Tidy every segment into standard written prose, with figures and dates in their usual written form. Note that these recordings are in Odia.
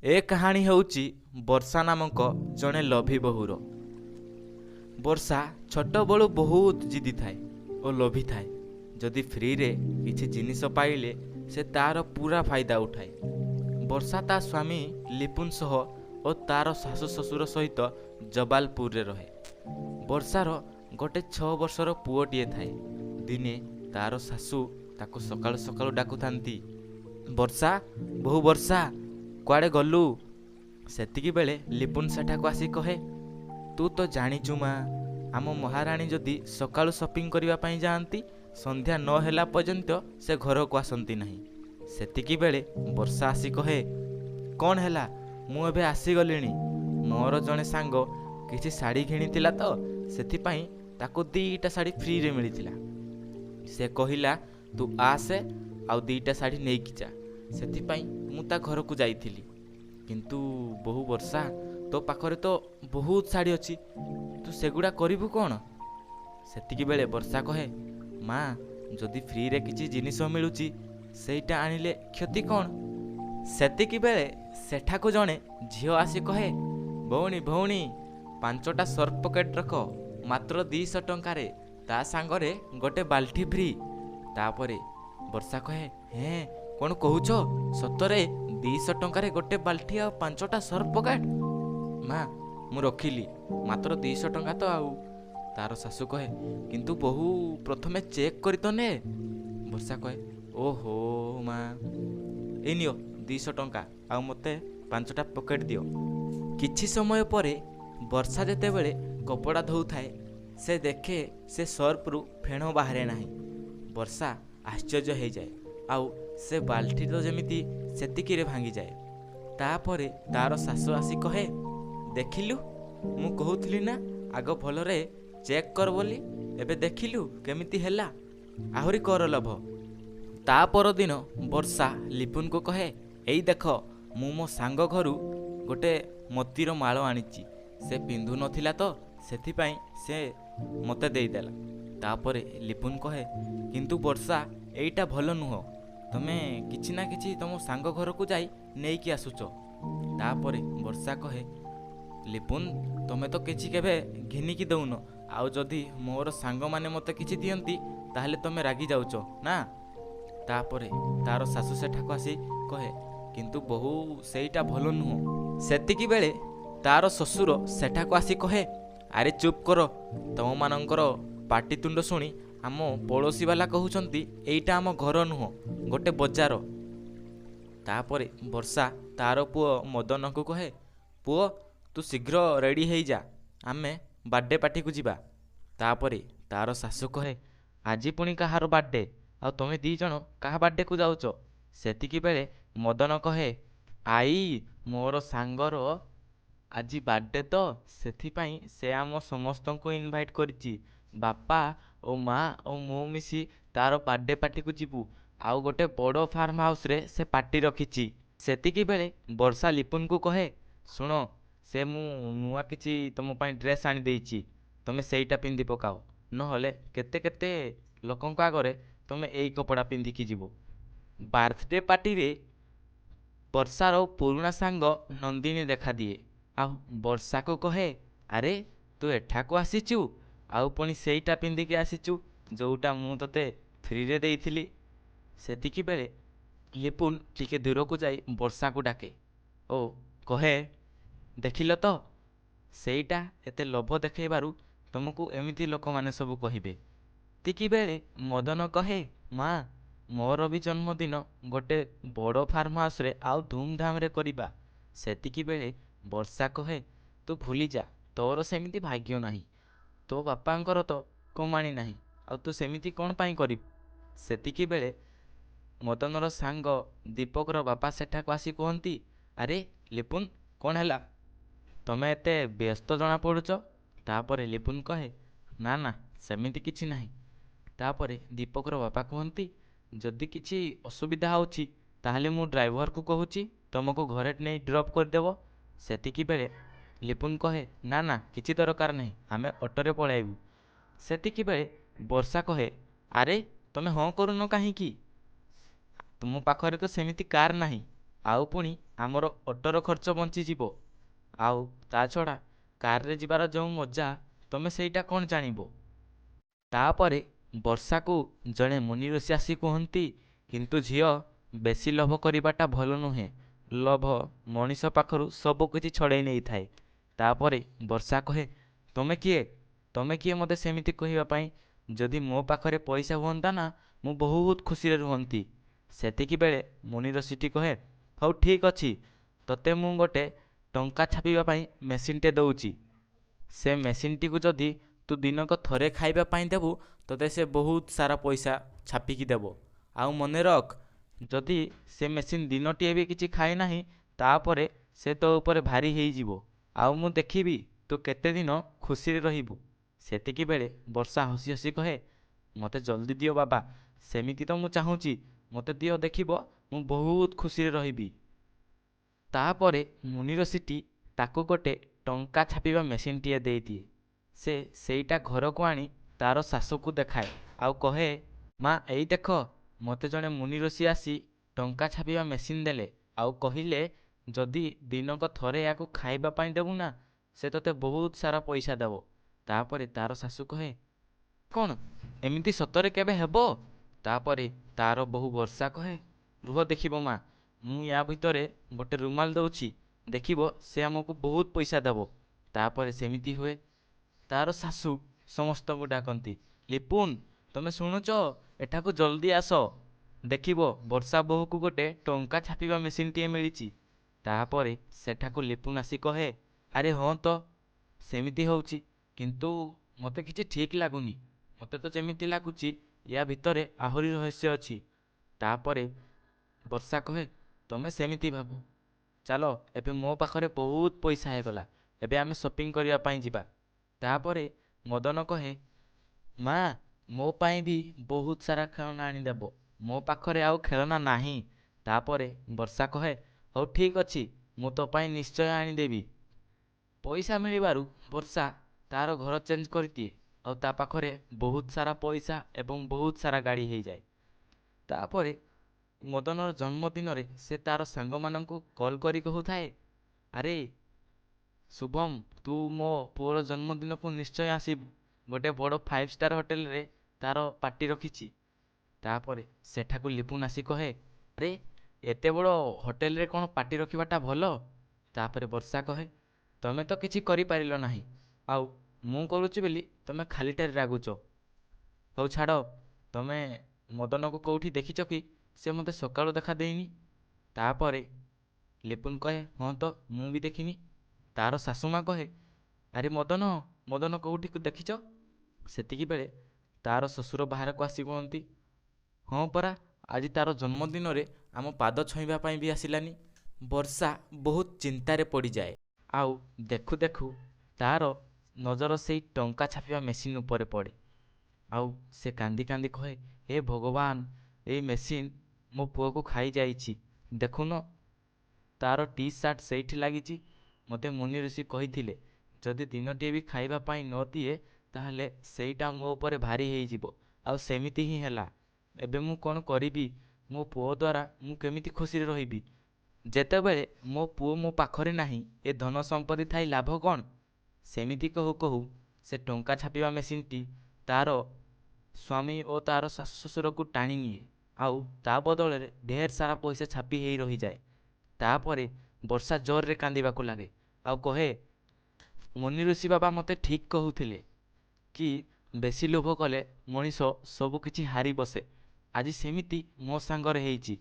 ଏ କାହାଣୀ ହେଉଛି ବର୍ଷା ନାମକ ଜଣେ ଲୋଭୀ ବୋହୂର। ବର୍ଷା ଛୋଟବେଳୁ ବହୁତ ଜିଦି ଥାଏ ଓ ଲୋଭୀ ଥାଏ। ଯଦି ଫ୍ରିରେ କିଛି ଜିନିଷ ପାଇଲେ ସେ ତାର ପୁରା ଫାଇଦା ଉଠାଏ। ବର୍ଷା ତା ସ୍ୱାମୀ ଲିପୁନ ସହ ଓ ତାର ଶାଶୁ ଶ୍ୱଶୁର ସହିତ ଜବାଲପୁରରେ ରହେ। ବର୍ଷାର ଗୋଟେ 6 ବର୍ଷର ପୁଅଟିଏ ଥାଏ। ଦିନେ ତାର ଶାଶୁ ତାକୁ ସକାଳୁ ସକାଳୁ ଡାକୁଥାନ୍ତି, ବର୍ଷା, ବୋହୂ ବର୍ଷା, କୁଆଡ଼େ ଗଲୁ? ସେତିକି ବେଳେ ଲିପୁନ ସେଠାକୁ ଆସି କହେ, ତୁ ତ ଜାଣିଛୁ ମା, ଆମ ମହାରାଣୀ ଯଦି ସକାଳୁ ସପିଂ କରିବା ପାଇଁ ଯାଆନ୍ତି ସନ୍ଧ୍ୟା ନ ହେଲା ପର୍ଯ୍ୟନ୍ତ ସେ ଘରକୁ ଆସନ୍ତି ନାହିଁ। ସେତିକି ବେଳେ ବର୍ଷା ଆସି କହେ, କ'ଣ ହେଲା? ମୁଁ ଏବେ ଆସିଗଲିଣି। ମୋର ଜଣେ ସାଙ୍ଗ କିଛି ଶାଢ଼ୀ କିଣିଥିଲା ତ, ସେଥିପାଇଁ ତାକୁ 2ଟା ଶାଢ଼ୀ ଫ୍ରିରେ ମିଳିଥିଲା। ସେ କହିଲା, ତୁ ଆସେ ଆଉ 2ଟା ଶାଢ଼ୀ ନେଇକି ଯା। ସେଥିପାଇଁ ମୁଁ ତା ଘରକୁ ଯାଇଥିଲି। କିନ୍ତୁ ବୋହୂ ବର୍ଷା, ତୋ ପାଖରେ ତ ବହୁତ ଶାଢ଼ୀ ଅଛି, ତୁ ସେଗୁଡ଼ା କରିବୁ କ'ଣ? ସେତିକି ବେଳେ ବର୍ଷା କହେ, ମା, ଯଦି ଫ୍ରିରେ କିଛି ଜିନିଷ ମିଳୁଛି ସେଇଟା ଆଣିଲେ କ୍ଷତି କ'ଣ? ସେତିକି ବେଳେ ସେଠାକୁ ଜଣେ ଝିଅ ଆସି କହେ, ଭଉଣୀ ଭଉଣୀ, 5ଟା ସର୍ଫ ପକେଟ୍ ରଖ, ମାତ୍ର 200 ଟଙ୍କାରେ, ତା ସାଙ୍ଗରେ ଗୋଟେ ବାଲ୍ଟି ଫ୍ରି। ତାପରେ ବର୍ଷା କହେ, ହେଁ, କ'ଣ କହୁଛ? ସତରେ 200 ଟଙ୍କାରେ ଗୋଟେ ବାଲ୍ଟି ଆଉ 5ଟା ସର୍ଫ ପକେଟ୍? ମା, ମୁଁ ରଖିଲି, ମାତ୍ର 200 ଟଙ୍କା ତ ଆଉ। ତାର ଶାଶୁ କହେ, କିନ୍ତୁ ବୋହୂ ପ୍ରଥମେ ଚେକ୍ କରି ତ ନେ। ବର୍ଷା କହେ, ଓହୋ ମା, ଏଇ ନିଅ 200 ଟଙ୍କା ଆଉ ମୋତେ 5ଟା ପକେଟ୍ ଦିଅ। କିଛି ସମୟ ପରେ ବର୍ଷା ଯେତେବେଳେ କପଡ଼ା ଧୋଉଥାଏ ସେ ଦେଖେ ସେ ସର୍ଫରୁ ଫେଣ ବାହାରେ ନାହିଁ। ବର୍ଷା ଆଶ୍ଚର୍ଯ୍ୟ ହେଇଯାଏ ଆଉ ସେ ବାଲ୍ଟି ତ ଯେମିତି ସେତିକିରେ ଭାଙ୍ଗିଯାଏ। ତାପରେ ତାର ଶାଶୁ ଆସି କହେ, ଦେଖିଲୁ, ମୁଁ କହୁଥିଲି ନା ଆଗ ଭଲରେ ଚେକ୍ କର ବୋଲି, ଏବେ ଦେଖିଲୁ କେମିତି ହେଲା, ଆହୁରି କର ଲୋଭ। ତା ପରଦିନ ବର୍ଷା ଲିପୁନକୁ କହେ, ଏଇ ଦେଖ, ମୁଁ ମୋ ସାଙ୍ଗ ଘରୁ ଗୋଟେ ମୋତିର ମାଳ ଆଣିଛି। ସେ ପିନ୍ଧୁ ନଥିଲା ତ, ସେଥିପାଇଁ ସେ ମୋତେ ଦେଇଦେଲା। ତାପରେ ଲିପୁନ କହେ, କିନ୍ତୁ ବର୍ଷା, ଏଇଟା ଭଲ ନୁହଁ। ତମେ କିଛି ନା କିଛି ତମ ସାଙ୍ଗ ଘରକୁ ଯାଇ ନେଇକି ଆସୁଛ। ତାପରେ ବର୍ଷା କହେ, ଲିପୁନ, ତମେ ତ କିଛି କେବେ ଘିନିକି ଦେଉନ, ଆଉ ଯଦି ମୋର ସାଙ୍ଗମାନେ ମୋତେ କିଛି ଦିଅନ୍ତି ତାହେଲେ ତମେ ରାଗି ଯାଉଛ ନା? ତାପରେ ତାର ଶାଶୁ ସେଠାକୁ ଆସି କହେ, କିନ୍ତୁ ବୋହୂ, ସେଇଟା ଭଲ ନୁହଁ। ସେତିକି ବେଳେ ତାର ଶ୍ୱଶୁର ସେଠାକୁ ଆସି କହେ, ଆରେ ଚୁପ୍ କର, ତମମାନଙ୍କର ପାଟିତୁଣ୍ଡ ଶୁଣି ଆମ ପଡ଼ୋଶୀ ବାଲା କହୁଛନ୍ତି ଏଇଟା ଆମ ଘର ନୁହଁ, ଗୋଟେ ବଜାର। ତାପରେ ବର୍ଷା ତାର ପୁଅ ମଦନକୁ କହେ, ପୁଅ, ତୁ ଶୀଘ୍ର ରେଡ଼ି ହେଇଯା, ଆମେ ବାର୍ଥଡେ ପାର୍ଟିକୁ ଯିବା। ତାପରେ ତାର ଶାଶୁ କହେ, ଆଜି ପୁଣି କାହାର ବାର୍ଥଡେ? ଆଉ ତମେ 2 ଜଣ କାହା ବାର୍ଥଡେକୁ ଯାଉଛ? ସେତିକି ବେଳେ ମଦନ କହେ, ଆଈ, ମୋର ସାଙ୍ଗର ଆଜି ବାର୍ଥଡେ ତ, ସେଥିପାଇଁ ସେ ଆମ ସମସ୍ତଙ୍କୁ ଇନଭାଇଟ୍ କରିଛି। ବାପା ଓ ମା ଓ ମୁଁ ମିଶି ତାର ବାର୍ଥଡେ ପାର୍ଟିକୁ ଯିବୁ। ଆଉ ଗୋଟେ ବଡ଼ ଫାର୍ମ ହାଉସରେ ସେ ପାର୍ଟି ରଖିଛି। ସେତିକି ବେଳେ ବର୍ଷା ଲିପୁନକୁ କହେ, ଶୁଣ, ସେ ମୁଁ ନୂଆ କିଛି ତମ ପାଇଁ ଡ୍ରେସ୍ ଆଣିଦେଇଛି, ତମେ ସେଇଟା ପିନ୍ଧି ପକାଅ, ନହେଲେ କେତେ କେତେ ଲୋକଙ୍କ ଆଗରେ ତମେ ଏଇ କପଡ଼ା ପିନ୍ଧିକି ଯିବ। ବାର୍ଥଡେ ପାର୍ଟିରେ ବର୍ଷାର ପୁରୁଣା ସାଙ୍ଗ ନନ୍ଦିନୀ ଦେଖାଦିଏ ଆଉ ବର୍ଷାକୁ କହେ, ଆରେ ତୁ ଏଠାକୁ ଆସିଛୁ ଆଉ ପୁଣି ସେଇଟା ପିନ୍ଧିକି ଆସିଛୁ ଯେଉଁଟା ମୁଁ ତତେ ଫ୍ରିରେ ଦେଇଥିଲି। ସେତିକି ବେଳେ ଲିପୁନ ଟିକେ ଦୂରକୁ ଯାଇ ବର୍ଷାକୁ ଡାକେ ଓ କହେ, ଦେଖିଲ ତ, ସେଇଟା ଏତେ ଲୋଭ ଦେଖେଇବାରୁ ତମକୁ ଏମିତି ଲୋକମାନେ ସବୁ କହିବେ। ସେତିକି ବେଳେ ମଦନ କହେ, ମା, ମୋର ବି ଜନ୍ମଦିନ ଗୋଟେ ବଡ଼ ଫାର୍ମ ହାଉସରେ ଆଉ ଧୁମଧାମରେ କରିବା। ସେତିକି ବେଳେ ବର୍ଷା କହେ, ତୁ ଭୁଲି ଯା, ତୋର ସେମିତି ଭାଗ୍ୟ ନାହିଁ, ତୋ ବାପାଙ୍କର ତ କମାଣି ନାହିଁ, ଆଉ ତୁ ସେମିତି କ'ଣ ପାଇଁ କରିବୁ? ସେତିକି ବେଳେ ମଦନର ସାଙ୍ଗ ଦୀପକର ବାପା ସେଠାକୁ ଆସି କୁହନ୍ତି, ଆରେ ଲିପୁନ, କ'ଣ ହେଲା? ତମେ ଏତେ ବ୍ୟସ୍ତ ଜଣାପଡ଼ୁଛ। ତାପରେ ଲିପୁନ କହେ, ନା ନା, ସେମିତି କିଛି ନାହିଁ। ତାପରେ ଦୀପକର ବାପା କୁହନ୍ତି, ଯଦି କିଛି ଅସୁବିଧା ହେଉଛି ତାହେଲେ ମୁଁ ଡ୍ରାଇଭରକୁ କହୁଛି ତମକୁ ଘରେ ନେଇ ଡ୍ରପ୍ କରିଦେବ। ସେତିକି ବେଳେ ଲିପୁନ କହେ, ନା ନା, କିଛି ଦରକାର ନାହିଁ, ଆମେ ଅଟୋରେ ପଳାଇବୁ। ସେତିକି ବେଳେ ବର୍ଷା କହେ, ଆରେ ତମେ ହଁ କରୁନ କାହିଁକି? ତୁମ ପାଖରେ ତ ସେମିତି କାର୍ ନାହିଁ, ଆଉ ପୁଣି ଆମର ଅଟୋର ଖର୍ଚ୍ଚ ବଞ୍ଚିଯିବ। ଆଉ ତା ଛଡ଼ା କାରରେ ଯିବାର ଯେଉଁ ମଜା ତମେ ସେଇଟା କ'ଣ ଜାଣିବ। ତାପରେ ବର୍ଷାକୁ ଜଣେ ମୁନି ଋଷି ଆସି କୁହନ୍ତି, କିନ୍ତୁ ଝିଅ, ବେଶୀ ଲୋଭ କରିବାଟା ଭଲ ନୁହେଁ। ଲୋଭ ମଣିଷ ପାଖରୁ ସବୁ କିଛି ଛଡ଼େଇ ନେଇଥାଏ। ତାପରେ ବର୍ଷା କହେ, ତମେ କିଏ ମୋତେ ସେମିତି କହିବା ପାଇଁ? ଯଦି ମୋ ପାଖରେ ପଇସା ହୁଅନ୍ତା ନା, ମୁଁ ବହୁତ ଖୁସିରେ ରୁହନ୍ତି। ସେତିକିବେଳେ ମୁନି ଋଷିଟି କହେ, ହଉ ଠିକ୍ ଅଛି, ତତେ ମୁଁ ଗୋଟେ ଟଙ୍କା ଛାପିବା ପାଇଁ ମେସିନ୍ଟେ ଦେଉଛି। ସେ ମେସିନ୍ଟିକୁ ଯଦି ତୁ ଦିନକ ଥରେ ଖାଇବା ପାଇଁ ଦେବୁ, ତତେ ସେ ବହୁତ ସାରା ପଇସା ଛାପିକି ଦେବ। ଆଉ ମନେ ରଖ, ଯଦି ସେ ମେସିନ୍ ଦିନଟିଏ ବି କିଛି ଖାଏ ନାହିଁ, ତାପରେ ସେ ତୋ ଉପରେ ଭାରି ହେଇଯିବ। ଆଉ ମୁଁ ଦେଖିବି ତୁ କେତେ ଦିନ ଖୁସିରେ ରହିବୁ। ସେତିକିବେଳେ ବର୍ଷା ହସି ହସି କହେ, ମୋତେ ଜଲ୍ଦି ଦିଅ ବାବା, ସେମିତି ତ ମୁଁ ଚାହୁଁଛି, ମୋତେ ଦିଅ, ଦେଖିବ ମୁଁ ବହୁତ ଖୁସିରେ ରହିବି। ତାପରେ ମୁନି ଋଷିଟି ତାକୁ ଗୋଟେ ଟଙ୍କା ଛାପିବା ମେସିନ୍ଟିଏ ଦେଇଦିଏ। ସେ ସେଇଟା ଘରକୁ ଆଣି ତାର ଶାଶୁକୁ ଦେଖାଏ ଆଉ କହେ, ମା, ଏଇ ଦେଖ, ମୋତେ ଜଣେ ମୁନି ଋଷି ଆସି ଟଙ୍କା ଛାପିବା ମେସିନ୍ ଦେଲେ ଆଉ କହିଲେ ଯଦି ଦିନକ ଥରେ ଏହାକୁ ଖାଇବା ପାଇଁ ଦେବୁ ନା, ସେ ତୋତେ ବହୁତ ସାରା ପଇସା ଦେବ। ତାପରେ ତାର ଶାଶୁ କହେ, କ'ଣ ଏମିତି ସତରେ କେବେ ହେବ? ତାପରେ ତାର ବୋହୂ ବର୍ଷା କହେ, ରୁହ ଦେଖିବ ମା, ମୁଁ ୟା ଭିତରେ ଗୋଟେ ରୁମାଲ ଦେଉଛି, ଦେଖିବ ସେ ଆମକୁ ବହୁତ ପଇସା ଦେବ। ତାପରେ ସେମିତି ହୁଏ। ତାର ଶାଶୁ ସମସ୍ତଙ୍କୁ ଡାକନ୍ତି, ଲିପୁନ, ତମେ ଶୁଣୁଛ? ଏଠାକୁ ଜଲ୍ଦି ଆସ, ଦେଖିବ ବର୍ଷା ବୋହୂକୁ ଗୋଟେ ଟଙ୍କା ଛାପିବା ମେସିନ୍ଟିଏ ମିଳିଛି। ତାପରେ ସେଠାକୁ ଲିପୁନ ଆସି କହେ, ଆରେ ହଁ ତ, ସେମିତି ହେଉଛି, କିନ୍ତୁ ମୋତେ କିଛି ଠିକ୍ ଲାଗୁନି। ମୋତେ ତ ଯେମିତି ଲାଗୁଛି ୟା ଭିତରେ ଆହୁରି ରହସ୍ୟ ଅଛି। ତାପରେ ବର୍ଷା କହେ, ତମେ ସେମିତି ଭାବ, ଚାଲ, ଏବେ ମୋ ପାଖରେ ବହୁତ ପଇସା ହେଇଗଲା, ଏବେ ଆମେ ସପିଂ କରିବା ପାଇଁ ଯିବା। ତାପରେ ମଦନ କହେ, ମା, ମୋ ପାଇଁ ବି ବହୁତ ସାରା ଖେଳନା ଆଣିଦେବ, ମୋ ପାଖରେ ଆଉ ଖେଳନା ନାହିଁ। ତାପରେ ବର୍ଷା କହେ, ହଉ ଠିକ୍ ଅଛି, ମୁଁ ତୋ ପାଇଁ ନିଶ୍ଚୟ ଆଣିଦେବି। ପଇସା ମିଳିବାରୁ ବର୍ଷା ତାର ଘର ଚେଞ୍ଜ କରିଦିଏ ଆଉ ତା ପାଖରେ ବହୁତ ସାରା ପଇସା ଏବଂ ବହୁତ ସାରା ଗାଡ଼ି ହେଇଯାଏ। ତାପରେ ମଦନର ଜନ୍ମଦିନରେ ସେ ତାର ସାଙ୍ଗମାନଙ୍କୁ କଲ୍ କରି କହୁଥାଏ, ଆରେ ଶୁଭମ, ତୁ ମୋ ପୁଅର ଜନ୍ମଦିନକୁ ନିଶ୍ଚୟ ଆସିବୁ, ଗୋଟେ ବଡ଼ 5 ଷ୍ଟାର ହୋଟେଲରେ ତାର ପାର୍ଟି ରଖିଛି। ତାପରେ ସେଠାକୁ ଲିପୁନ ଆସି କହେ, ଆରେ ଏତେ ବଡ଼ ହୋଟେଲରେ କ'ଣ ପାର୍ଟି ରଖିବାଟା ଭଲ? ତାପରେ ବର୍ଷା କହେ, ତମେ ତ କିଛି କରିପାରିଲ ନାହିଁ, ଆଉ ମୁଁ କରୁଛି ବୋଲି ତମେ ଖାଲିଟାରେ ରାଗୁଛ। ହଉ ଛାଡ଼, ତମେ ମଦନକୁ କେଉଁଠି ଦେଖିଛ କି? ସେ ମୋତେ ସକାଳୁ ଦେଖା ଦେଇନି। ତାପରେ ଲିପୁନ କହେ, ହଁ ତ, ମୁଁ ବି ଦେଖିନି। ତାର ଶାଶୁମା କହେ, ଆରେ ମଦନ, ମଦନ କେଉଁଠିକୁ ଦେଖିଛ? ସେତିକିବେଳେ ତାର ଶ୍ୱଶୁର ବାହାରକୁ ଆସି କୁହନ୍ତି, ହଁ ପରା, ଆଜି ତାର ଜନ୍ମଦିନରେ ଆମ ପାଦ ଛୁଇଁବା ପାଇଁ ବି ଆସିଲାନି। ବର୍ଷା ବହୁତ ଚିନ୍ତାରେ ପଡ଼ିଯାଏ। ଆଉ ଦେଖୁ ଦେଖୁ ତାର ନଜର ସେଇ ଟଙ୍କା ଛାପିବା ମେସିନ୍ ଉପରେ ପଡ଼େ। ଆଉ ସେ କାନ୍ଦି କାନ୍ଦି କହେ, ହେ ଭଗବାନ, ଏଇ ମେସିନ୍ ମୋ ପୁଅକୁ ଖାଇଯାଇଛି। ଦେଖୁନ, ତାର ଟି ସାର୍ଟ ସେଇଠି ଲାଗିଛି। ମୋତେ ମୁନି ଋଷି କହିଥିଲେ ଯଦି ଦିନଟିଏ ବି ଖାଇବା ପାଇଁ ନ ଦିଏ, ତାହେଲେ ସେଇଟା ମୋ ଉପରେ ଭାରି ହେଇଯିବ। ଆଉ ସେମିତି ହିଁ ହେଲା। ଏବେ ମୁଁ କ'ଣ କରିବି? ମୋ ପୁଅ ଦ୍ୱାରା ମୁଁ କେମିତି ଖୁସିରେ ରହିବି? ଯେତେବେଳେ ମୋ ପୁଅ ମୋ ପାଖରେ ନାହିଁ, ଏ ଧନ ସମ୍ପତ୍ତି ଥାଇ ଲାଭ କ'ଣ? ସେମିତି କହୁ କହୁ ସେ ଟଙ୍କା ଛାପିବା ମେସିନ୍ଟି ତାର ସ୍ୱାମୀ ଓ ତାର ଶାଶୁ ଶ୍ୱଶୁରକୁ ଟାଣି ନିଏ ଆଉ ତା ବଦଳରେ ଢେର ସାରା ପଇସା ଛାପି ହେଇ ରହିଯାଏ। ତାପରେ ବର୍ଷା ଜୋରରେ କାନ୍ଦିବାକୁ ଲାଗେ ଆଉ କହେ, ମୁନି ଋଷି ବାବା ମୋତେ ଠିକ୍ କହୁଥିଲେ କି ବେଶୀ ଲୋଭ କଲେ ମଣିଷ ସବୁ କିଛି ହାରି ବସେ। ଆଜି ସେମିତି ମୋ ସାଙ୍ଗରେ ହେଇଛି।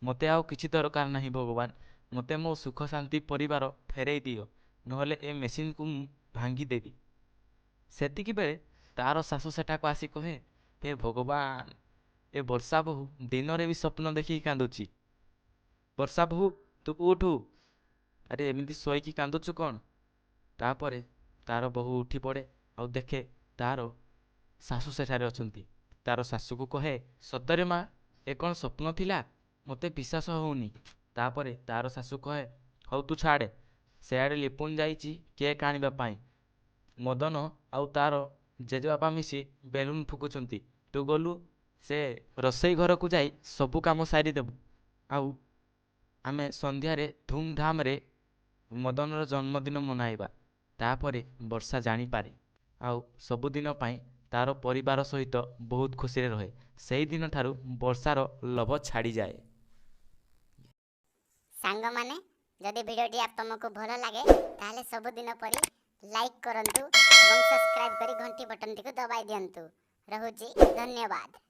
ମୋତେ ଆଉ କିଛି ଦରକାର ନାହିଁ ଭଗବାନ, ମୋତେ ମୋ ସୁଖ ଶାନ୍ତି ପରିବାର ଫେରେଇ ଦିଅ, ନହେଲେ ଏ ମେସିନ୍କୁ ମୁଁ ଭାଙ୍ଗିଦେବି। ସେତିକିବେଳେ ତାର ଶାଶୁ ସେଠାକୁ ଆସି କହେ, ହେ ଭଗବାନ, ଏ ବର୍ଷା ବୋହୂ ଦିନରେ ବି ସ୍ୱପ୍ନ ଦେଖିକି କାନ୍ଦୁଛି। ବର୍ଷା ବୋହୂ, ତୁ ଉଠୁ, ଆରେ ଏମିତି ଶୋଇକି କାନ୍ଦୁଛୁ କ'ଣ? ତାପରେ ତାର ବୋହୂ ଉଠି ପଡ଼େ ଆଉ ଦେଖେ ତାର ଶାଶୁ ସେଠାରେ ଅଛନ୍ତି। ତାର ଶାଶୁକୁ କହେ, ସତରେ ମା, ଏ କ'ଣ ସ୍ୱପ୍ନ ଥିଲା? ମୋତେ ବିଶ୍ୱାସ ହେଉନି। ତାପରେ ତାର ଶାଶୁ କହେ, ହଉ ତୁ ଛାଡ଼େ, ସେଆଡ଼େ ଲିପୁନ ଯାଇଛି କେକ୍ ଆଣିବା ପାଇଁ। ମଦନ ଆଉ ତାର ଜେଜେବାପା ମିଶି ବେଲୁନ୍ ଫୁକୁଛନ୍ତି। ତୁ ଗଲୁ ସେ ରୋଷେଇ ଘରକୁ ଯାଇ ସବୁ କାମ ସାରିଦେବୁ। ଆଉ ଆମେ ସନ୍ଧ୍ୟାରେ ଧୁମଧାମରେ ମଦନର ଜନ୍ମଦିନ ମନାଇବା। ତାପରେ ବର୍ଷା ଜାଣିପାରେ ଆଉ ସବୁଦିନ ପାଇଁ ତାର ପରିବାର ସହିତ ବହୁତ ଖୁସିରେ ରହେ। ସେହିଦିନ ଠାରୁ ବର୍ଷାର ଲୋଭ ଛାଡ଼ିଯାଏ। ସାଙ୍ଗମାନେ, ଯଦି ଭିଡ଼ିଓଟି ତୁମକୁ ଭଲ ଲାଗେ ତାହେଲେ ସବୁଦିନ ପରି ଲାଇକ୍ କରନ୍ତୁ ଏବଂ ସବସ୍କ୍ରାଇବ୍ କରି ଘଣ୍ଟି ବଟନଟିକୁ ଦବାଇ ଦିଅନ୍ତୁ। ରହୁଛି, ଧନ୍ୟବାଦ।